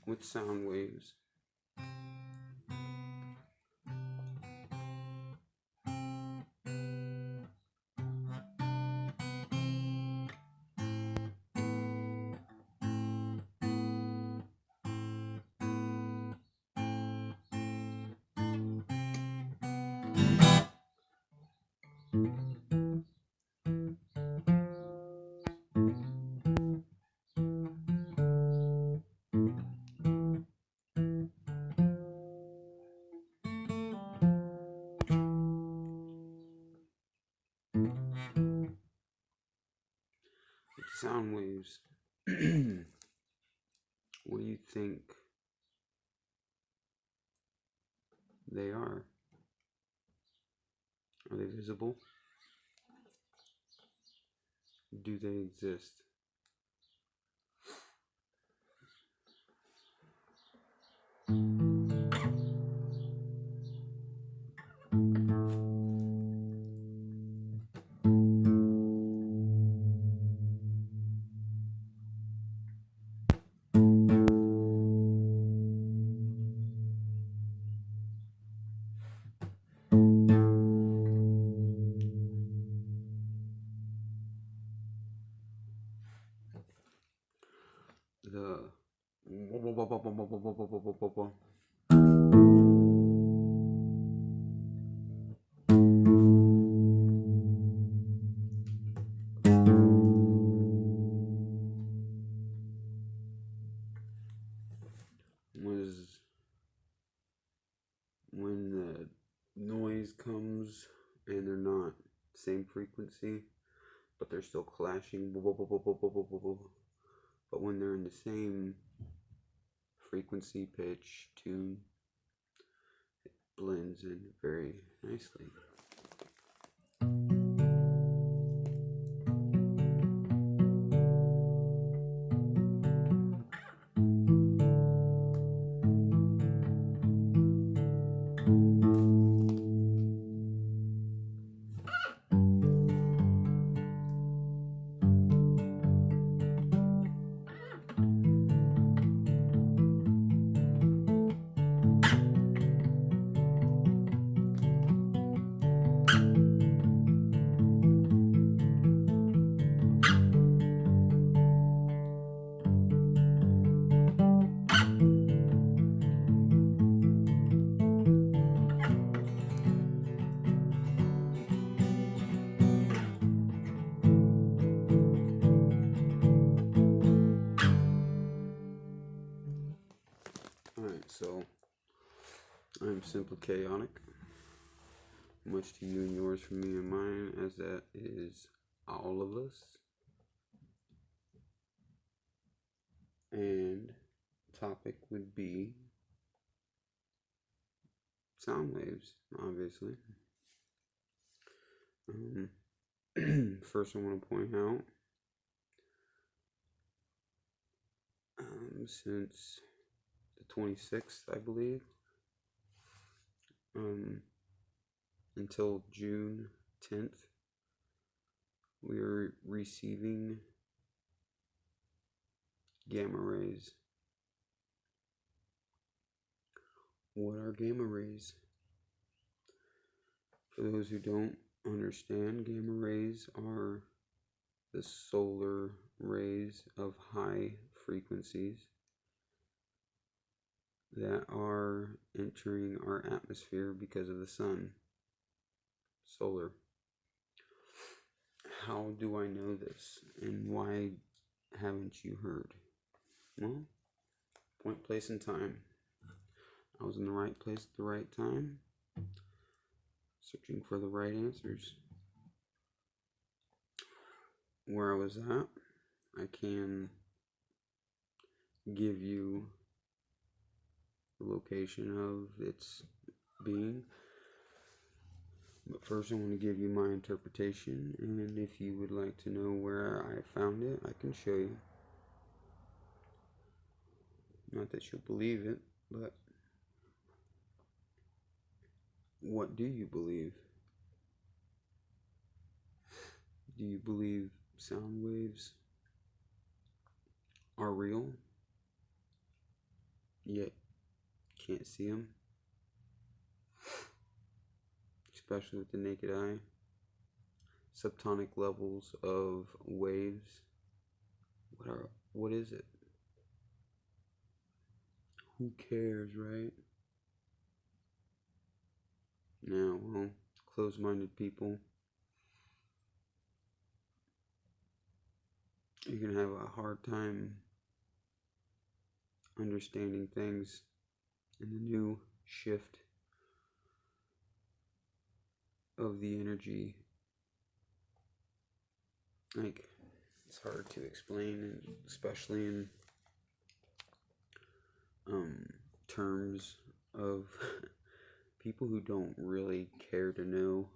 with sound waves. Sound waves. What do you think they are? Are they visible? Do they exist? The was when the noise comes and they're not same frequency, but they're still clashing. But when they're in the same frequency, pitch, tune, it blends in very nicely. Alright, so I'm simply chaotic, much to you and yours, from me and mine, as that is all of us. And topic would be sound waves, obviously. First, I want to point out, since the 26th, I believe, until June 10th, we are receiving gamma rays. What are gamma rays? For those who don't understand, gamma rays are the solar rays of high frequencies that are entering our atmosphere because of the sun. Solar. How do I know this, and why haven't you heard? Well, point, place, and time. I was in the right place at the right time, searching for the right answers. Where I was at, I can give you the location of its being. But first I want to give you my interpretation, and if you would like to know where I found it, I can show you. Not that you'll believe it, but what do you believe? Do you believe sound waves are real? yet can't see them, especially with the naked eye. Subtonic levels of waves. What is it? Who cares, right? Now, well, closed-minded people, you're gonna have a hard time understanding things in the new shift of the energy. Like, it's hard to explain, especially in terms of people who don't really care to know,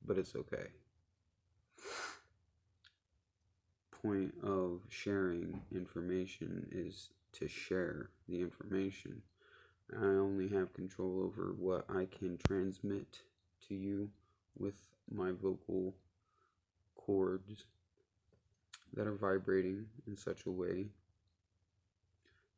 but it's okay. Point of sharing information is to share the information. I only have control over what I can transmit to you with my vocal cords that are vibrating in such a way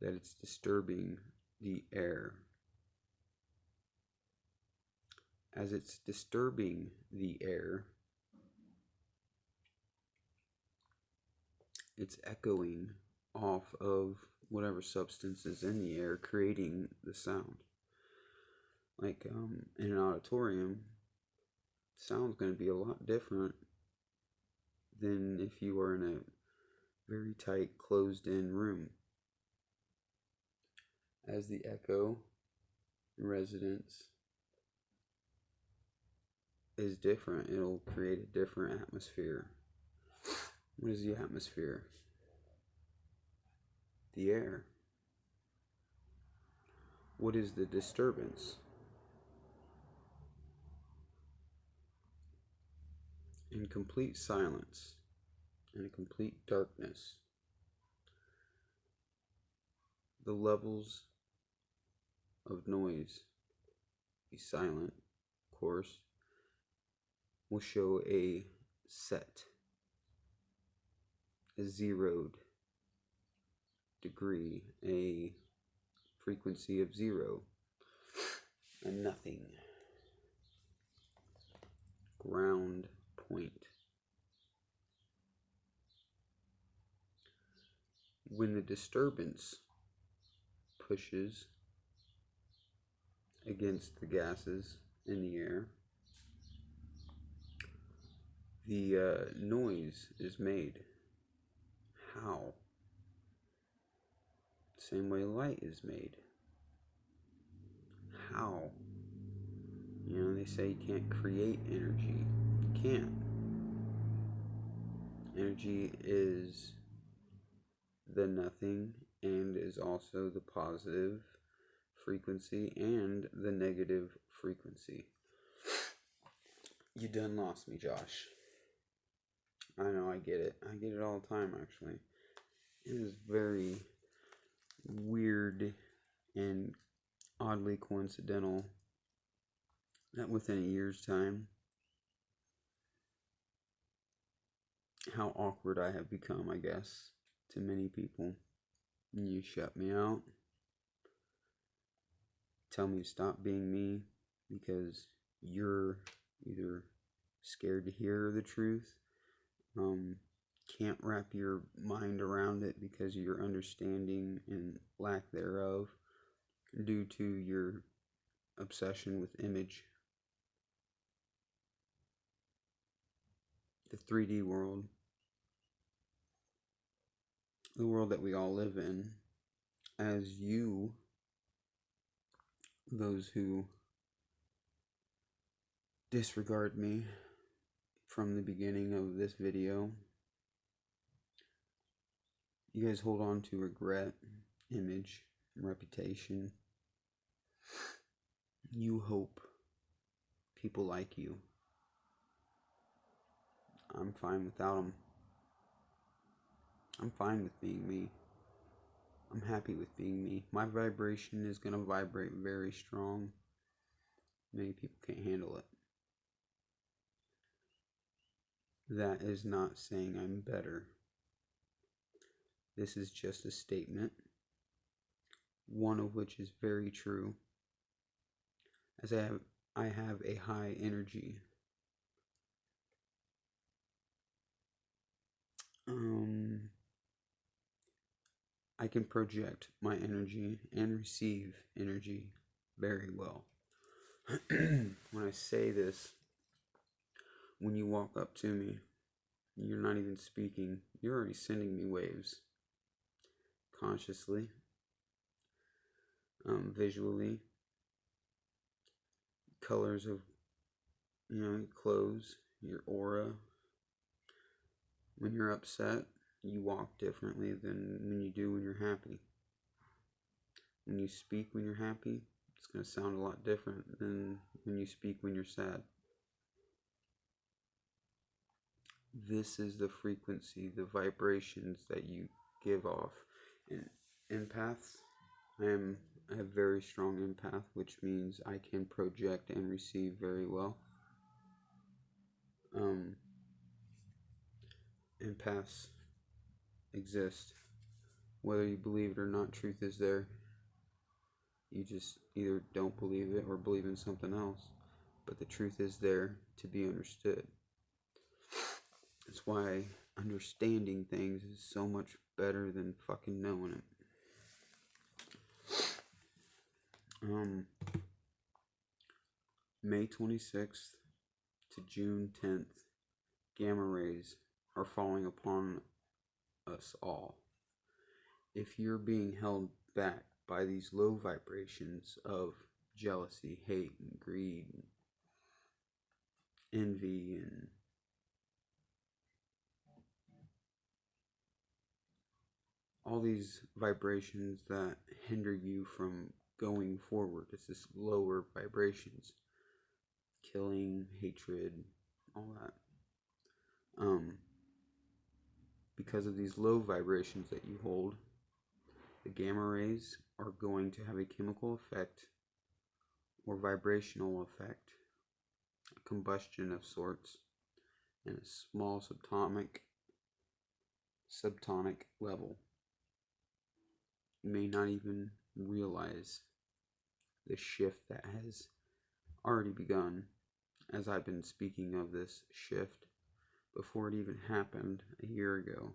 that it's disturbing the air. As it's disturbing the air, it's echoing off of whatever substance is in the air, creating the sound. Like in an auditorium, sound's going to be a lot different than if you are in a very tight, closed-in room. As the echo and resonance is different, it'll create a different atmosphere. What is the atmosphere? The air. What is the disturbance? In complete silence and complete darkness, the levels of noise, be silent, of course, will show a set, a zeroed degree, a frequency of 0, a nothing, ground point. When the disturbance pushes against the gases in the air, the noise is made. How? Same way light is made. How? You know, they say you can't create energy. You can't. Energy is the nothing and is also the positive frequency and the negative frequency. You done lost me, Josh. I know, I get it. I get it all the time, actually. It is very weird and oddly coincidental that within a year's time, how awkward I have become, I guess, to many people. You shut me out, tell me to stop being me because you're either scared to hear the truth, can't wrap your mind around it because of your understanding and lack thereof due to your obsession with image. The 3D world, the world that we all live in, as you, those who disregard me from the beginning of this video, you guys hold on to regret, image, reputation. You hope people like you. I'm fine without them. I'm fine with being me. I'm happy with being me. My vibration is going to vibrate very strong. Many people can't handle it. That is not saying I'm better. This is just a statement one of which is very true, as I have a high energy. I can project my energy and receive energy very well. When I say this, when you walk up to me, you're not even speaking, you're already sending me waves consciously, visually, colors of your clothes, your aura. When you're upset, you walk differently than when you do when you're happy. When you speak when you're happy, it's going to sound a lot different than when you speak when you're sad. This is the frequency, the vibrations that you give off. And empaths, I have very strong empath, which means I can project and receive very well. Empaths exist. Whether you believe it or not, truth is there. You just either don't believe it or believe in something else. But the truth is there to be understood. That's why understanding things is so much better than fucking knowing it. May 26th to June 10th, gamma rays are falling upon us all. If you're being held back by these low vibrations of jealousy, hate, and greed, and envy, and all these vibrations that hinder you from going forward, it's this lower vibrations, killing, hatred, all that. Because of these low vibrations that you hold, the gamma rays are going to have a chemical effect or vibrational effect, a combustion of sorts, in a small subtonic level. You may not even realize the shift that has already begun, as I've been speaking of this shift before it even happened a year ago.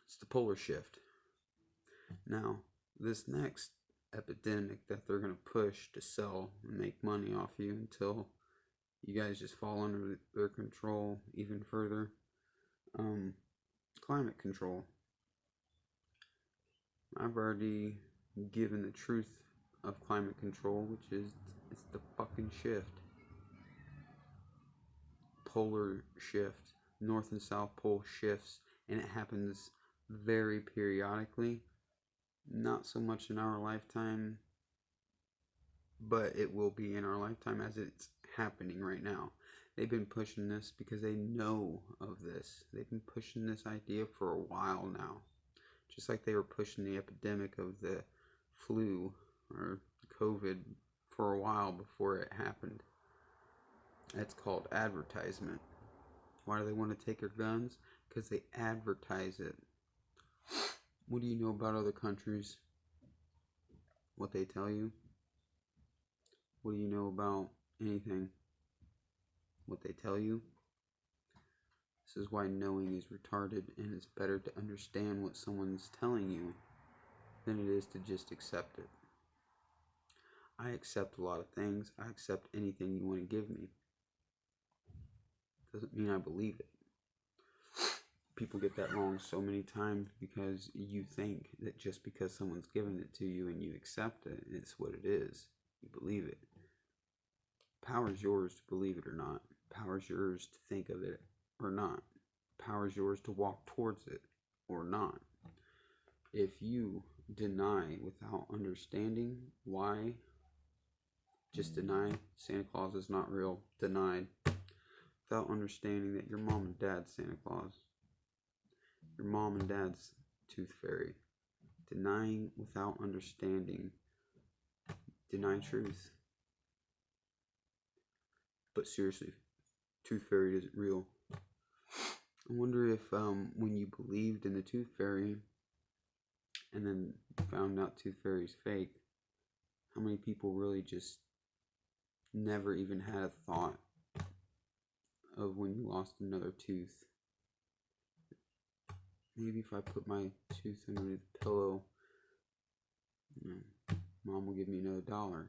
It's the polar shift. Now, this next epidemic that they're going to push to sell and make money off you until you guys just fall under their control even further, climate control. I've already given the truth of climate control, which is it's the fucking shift. Polar shift. North and South Pole shifts, and it happens very periodically. Not so much in our lifetime, but it will be in our lifetime as it's happening right now. They've been pushing this because they know of this. They've been pushing this idea for a while now. Just like they were pushing the epidemic of the flu or COVID for a while before it happened. That's called advertisement. Why do they want to take your guns? Because they advertise it. What do you know about other countries? What they tell you? What do you know about anything? What they tell you? This is why knowing is retarded, and it's better to understand what someone's telling you than it is to just accept it. I accept a lot of things. I accept anything you want to give me. Doesn't mean I believe it. People get that wrong so many times because you think that just because someone's given it to you and you accept it, it's what it is. You believe it. Power's yours to believe it or not. Power's yours to think of it or not. Power's yours to walk towards it or not. If you deny without understanding why, just deny Santa Claus is not real, denied, without understanding that your mom and dad's Santa Claus, your mom and dad's Tooth Fairy, denying without understanding, deny truth. But seriously, Tooth Fairy isn't real. I wonder if when you believed in the Tooth Fairy, and then found out Tooth Fairy's fake, how many people really just never even had a thought of when you lost another tooth? Maybe if I put my tooth underneath the pillow, Mom will give me another $1.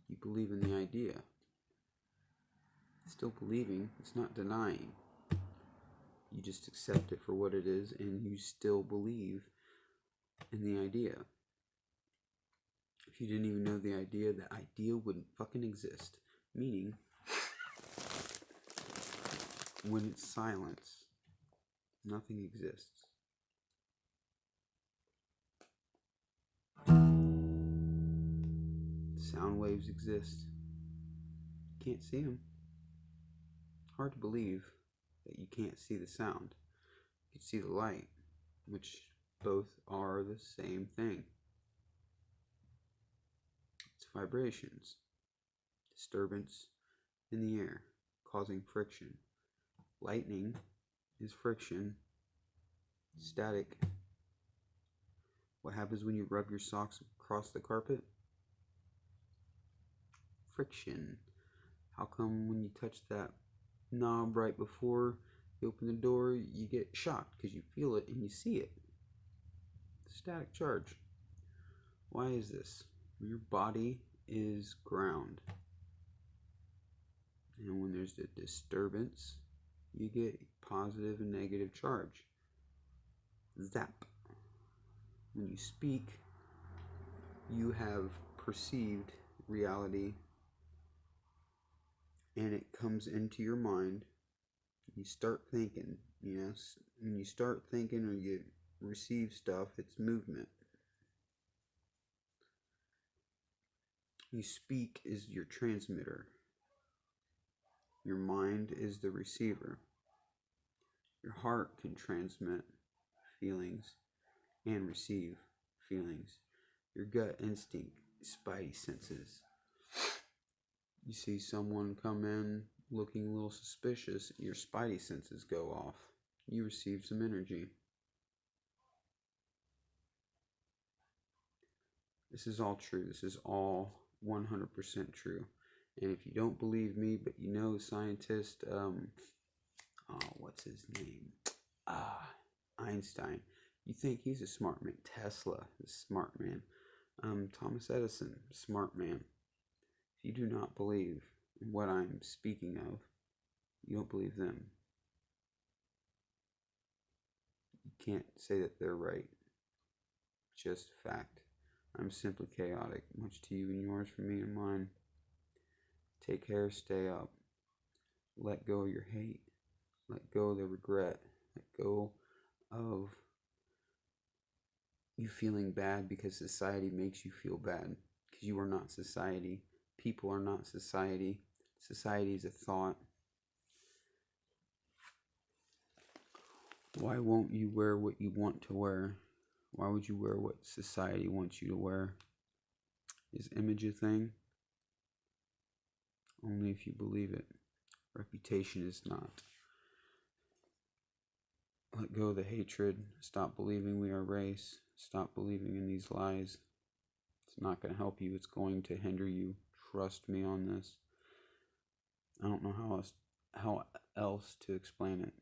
You believe in the idea. Still believing, it's not denying. You just accept it for what it is, and you still believe in the idea. If you didn't even know the idea wouldn't fucking exist. Meaning, when it's silence, nothing exists. Sound waves exist. You can't see them. Hard to believe that you can't see the sound. You can see the light, which both are the same thing. It's vibrations, disturbance in the air, causing friction. Lightning is friction. Static. What happens when you rub your socks across the carpet? Friction. How come when you touch that knob right before you open the door, you get shocked because you feel it and you see it? Static charge. Why is this? Your body is ground. And when there's a disturbance, you get positive and negative charge. Zap. When you speak, you have perceived reality, and it comes into your mind. You start thinking, when you start thinking or you receive stuff, it's movement. You speak is your transmitter. Your mind is the receiver. Your heart can transmit feelings and receive feelings. Your gut instinct, spidey senses. You see someone come in looking a little suspicious, your spidey senses go off. You receive some energy. This is all true. This is all 100% true. And if you don't believe me, but you know scientist, what's his name? Einstein. You think he's a smart man. Tesla, a smart man. Thomas Edison, smart man. If you do not believe in what I'm speaking of, you don't believe them. You can't say that they're right. Just fact. I'm simply chaotic. Much to you and yours, from me and mine. Take care, stay up. Let go of your hate. Let go of the regret. Let go of you feeling bad because society makes you feel bad. Because you are not society. People are not society. Society is a thought. Why won't you wear what you want to wear? Why would you wear what society wants you to wear? Is image a thing? Only if you believe it. Reputation is not. Let go of the hatred. Stop believing we are race. Stop believing in these lies. It's not going to help you. It's going to hinder you. Trust me on this. I don't know how else to explain it.